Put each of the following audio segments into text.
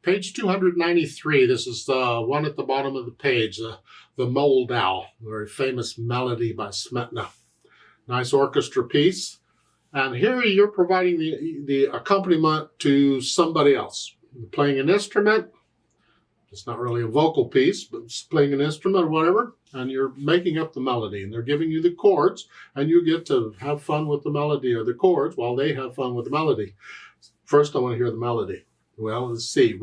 Page 293, this is the one at the bottom of the page, the Moldau, a very famous melody by Smetana. Nice orchestra piece. And here you're providing the accompaniment to somebody else. You're playing an instrument. It's not really a vocal piece, but it's playing an instrument or whatever, and you're making up the melody, and they're giving you the chords, and you get to have fun with the melody or the chords while they have fun with the melody. First, I want to hear the melody. Well, let's see.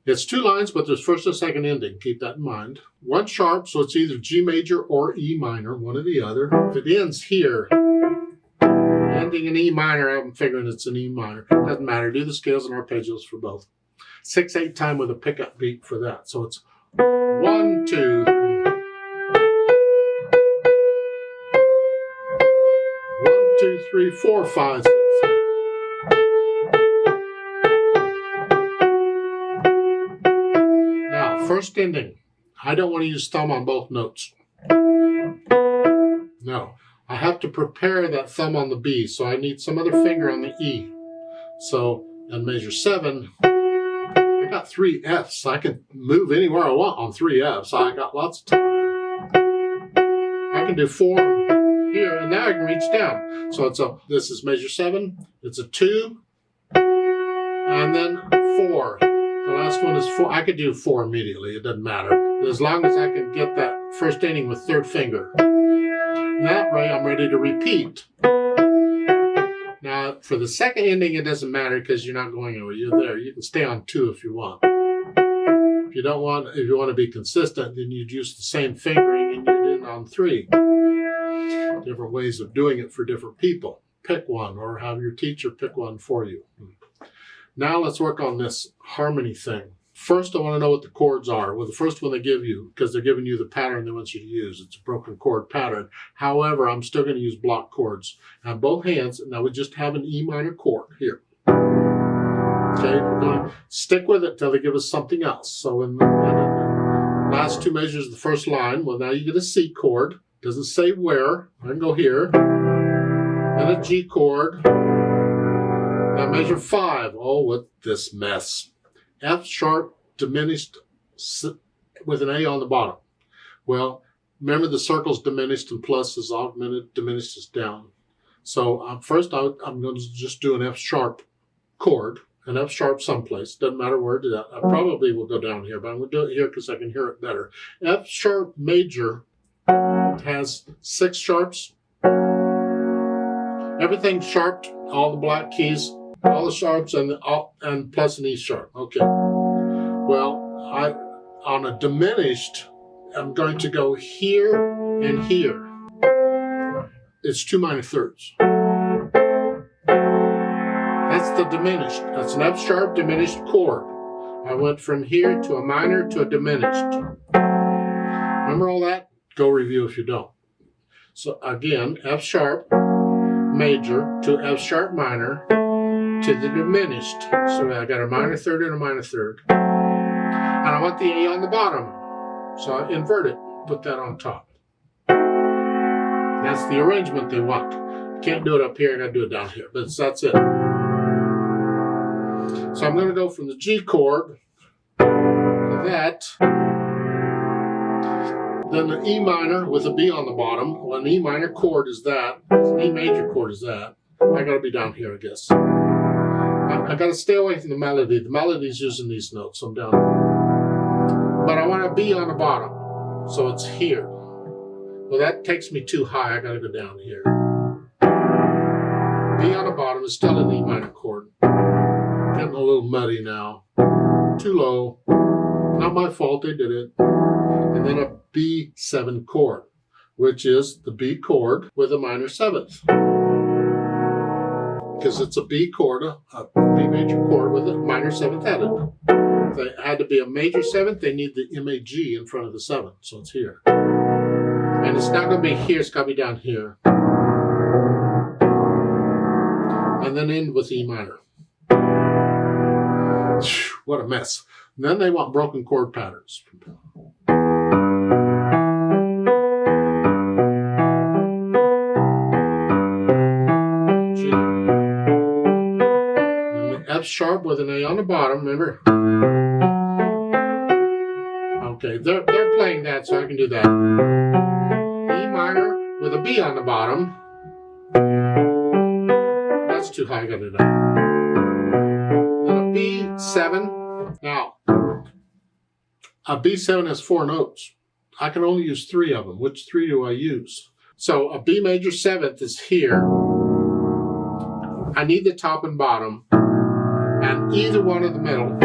It's 2 lines, but there's first and second ending. Keep that in mind. 1 sharp, so it's either G major or E minor, one or the other. If it ends here, ending in E minor, I'm figuring it's an E minor. Doesn't matter. Do the scales and arpeggios for both. 6/8 time with a pickup beat for that. So it's 1, 2, 3. 1, 2, 3, 4, 5, 6. Now, first ending. I don't want to use thumb on both notes. No. I have to prepare that thumb on the B, so I need some other finger on the E. So, in measure 7, I got 3 Fs. I can move anywhere I want on 3 Fs. I got lots of time. I can do 4 here, and now I can reach down. So this is measure 7. It's a 2, and then 4. The last one is 4. I could do 4 immediately. It doesn't matter. As long as I can get that first ending with 3rd finger. That way, I'm ready to repeat. Now, for the second ending, it doesn't matter because you're not going anywhere. You're there. You can stay on 2 if you want. If you want to be consistent, then you'd use the same fingering and you'd end on 3. Different ways of doing it for different people. Pick one, or have your teacher pick one for you. Now let's work on this harmony thing. First, I want to know what the chords are. Well, the first one they give you, because they're giving you the pattern they want you to use. It's a broken chord pattern. However, I'm still going to use block chords. I have both hands, and I would just have an E minor chord here. Okay, we're going to stick with it till they give us something else. So in the last 2 measures of the first line, well, now you get a C chord. Doesn't say where. I can go here. And a G chord. Now measure 5. Oh, what this mess. F sharp diminished with an A on the bottom. Well, remember the circle's diminished and plus is augmented, diminished is down. So first I'm going to just do an F sharp chord, an F sharp someplace. Doesn't matter where to do that. I probably will go down here, but I'm going to do it here because I can hear it better. F sharp major has 6 sharps. Everything's sharped, all the black keys. All the sharps and plus an E sharp. Okay. Well, on a diminished, I'm going to go here and here. It's 2 minor thirds. That's the diminished. That's an F sharp diminished chord. I went from here to a minor to a diminished. Remember all that? Go review if you don't. So again, F sharp major to F sharp minor to the diminished. So I got a minor third and a minor third. And I want the A on the bottom. So I invert it, put that on top. That's the arrangement they want. I can't do it up here, I gotta do it down here, but that's it. So I'm gonna go from the G chord to that. Then the E minor with a B on the bottom. Well, an E minor chord is that. An E major chord is that. I gotta be down here, I guess. I got to stay away from the melody. The melody's using these notes, so I'm down. But I want to be on the bottom, so it's here. Well, that takes me too high. I got to go down here. B on the bottom is still an E minor chord. Getting a little muddy now. Too low. Not my fault, they did it. And then a B7 chord, which is the B chord with a minor 7th. Because it's a B chord, a B major chord with a minor 7th added. If they had to be a major 7th, they need the MAG in front of the 7th, so it's here. And it's not going to be here, it's got to be down here. And then end with E minor. What a mess. And then they want broken chord patterns. F sharp with an A on the bottom, remember? Okay, they're playing that, so I can do that. E minor with a B on the bottom. That's too high, I gotta do that. Then a B7. Now, a B7 has 4 notes. I can only use 3 of them. Which 3 do I use? So a B major 7th is here. I need the top and bottom, and either one of the middle,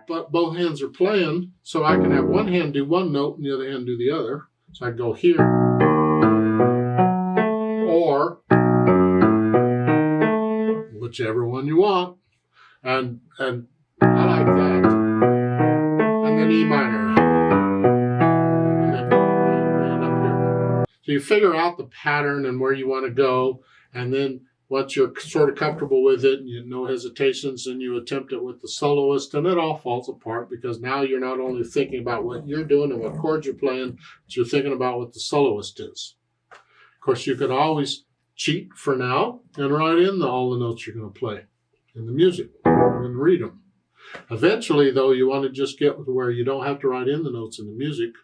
but both hands are playing, so I can have one hand do one note and the other hand do the other. So I go here, or whichever one you want, and I like that. And then E minor, and then up here. So you figure out the pattern and where you want to go, and then once you're sort of comfortable with it, and you have no hesitations, and you attempt it with the soloist, and it all falls apart because now you're not only thinking about what you're doing and what chords you're playing, but you're thinking about what the soloist is. Of course, you can always cheat for now and write in all the notes you're going to play in the music and read them. Eventually, though, you want to just get to where you don't have to write in the notes in the music.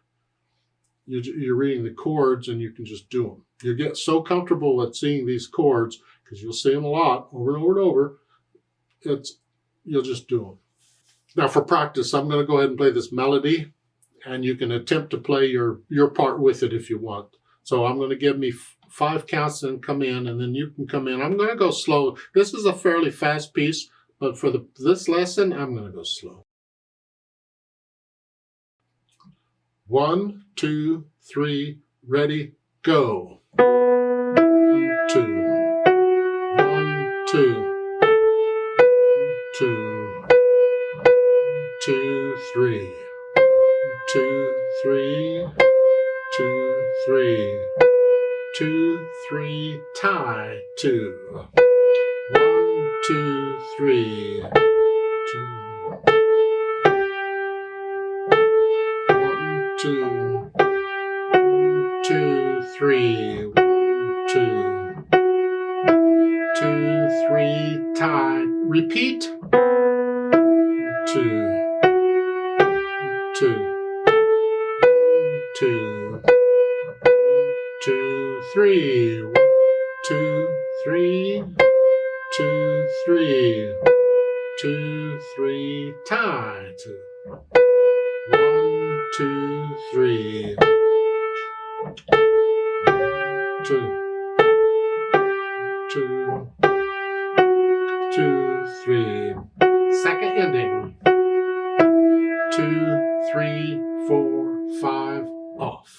You're reading the chords and you can just do them. You get so comfortable with seeing these chords, because you'll see them a lot over and over and over, you'll just do them. Now for practice, I'm going to go ahead and play this melody, and you can attempt to play your part with it if you want. So I'm going to give me 5 counts and come in, and then you can come in. I'm going to go slow. This is a fairly fast piece, but for this lesson, I'm going to go slow. 1, 2, 3, ready, go. 1, 2. 1, 2. 2. 2, 3. 2, 3. 2, 3. 2, 3, tie, 2. 1, 2, 3. 2. 1, 2. 2, 3. 1, 2. 2, 3, tie. Repeat. 2. 2. 2. 2, 3. 2, 3. 2, 3. 2, 3, tie. 2. 1, 2, 3. 2. 2. 2, 3. Second ending. 2, 3, 4, 5, off.